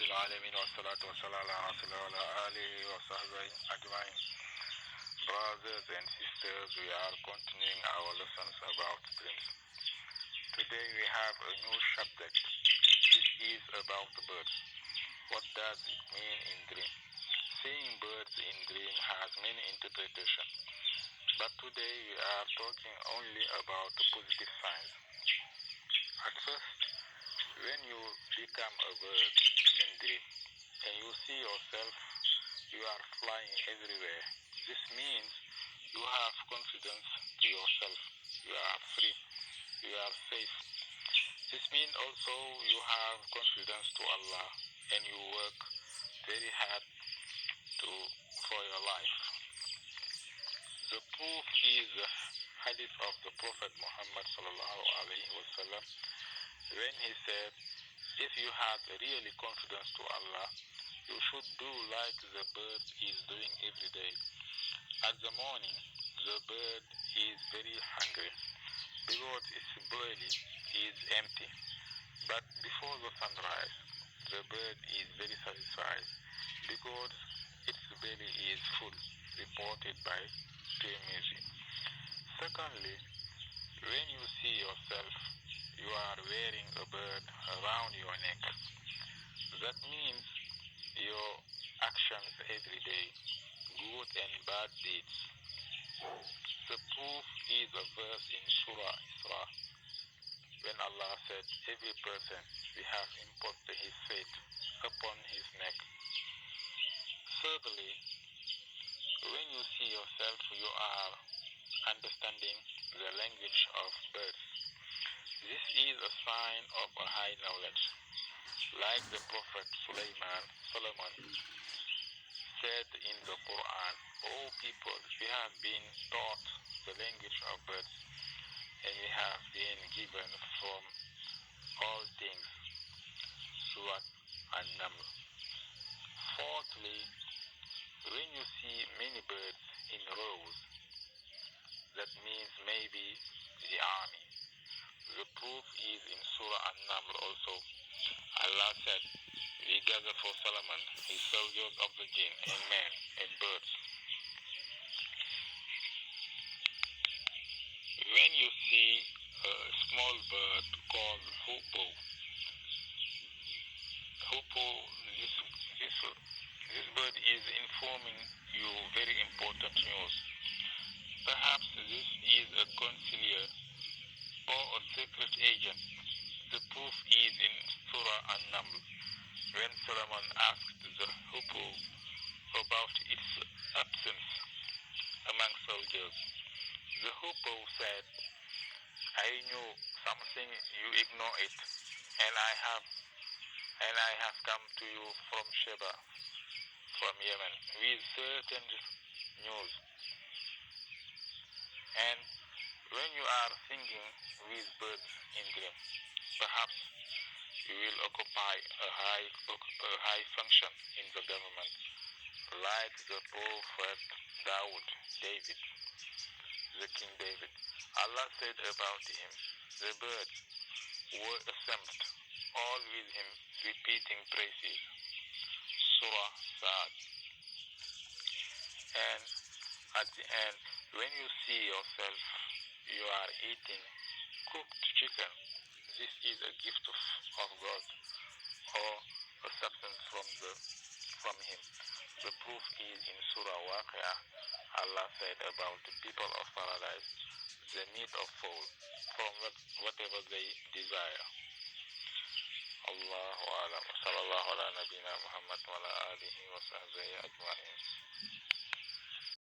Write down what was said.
العالمين والصلاة والسلام على رسول الله وعلى آله وصحبه أجمعين. Brothers and sisters, we are continuing our lessons about dreams. Today we have a new subject. This is about birds. What does it mean in dream? Seeing birds in dream has many interpretations, but today we are talking only about the positive signs. At first, when you become a bird in dream and you see yourself, you are flying everywhere. This means you have confidence to yourself. You are free. You are safe. This means also you have confidence to Allah and you work very hard for your life. The proof is the hadith of the Prophet Muhammad sallallahu alaihi wasallam when he said, if you have really confidence to Allah, you should do like the bird is doing every day. At the morning, the bird is very hungry because its belly is empty. But before the sunrise, the bird is very satisfied because its belly is full, reported by Tirmidhi. Secondly, when you see yourself, you are wearing a bird around your neck. That means your actions every day, good and bad deeds. The proof is a verse in Surah Isra, when Allah said, every person we have imposed his fate upon his neck. Thirdly, when you see yourself, you are understanding the language of birds. This is a sign of a high knowledge. Like the Prophet Solomon said in the Quran, O people, we have been taught the language of birds, and we have been given from all things. Surah An-Naml. Fourthly, when you see many birds in rows, that means maybe the army. The proof is in Surah An-Naml also. Allah said, we gather for Solomon, his soldiers of the jinn and men and birds. When you see a small bird called hoopoe, this bird is informing you very important news. Perhaps this is a consigliere or a secret agent. The proof is in Surah An-Naml, when Solomon asked the hoopoe about its absence among soldiers. The hoopoe said, I knew something, you ignore it, and I have come to you from Sheba, from Yemen, with certain news. And when you are singing with birds in dream, perhaps you will occupy a high function in the government, like the Prophet David, the King David. Allah said about him, the birds were assembled, all with him, repeating praises. Surah Sa'ad. And at the end, when you see yourself, you are eating cooked chicken. This is a gift of God, or a substance from him. The proof is in Surah Waqi'ah. Allah said about the people of paradise, the meat of fowl, from whatever they desire. Allahu Alam. Sallallahu ala nabina Muhammad wa ala alihi wa sahbihi ajma'in.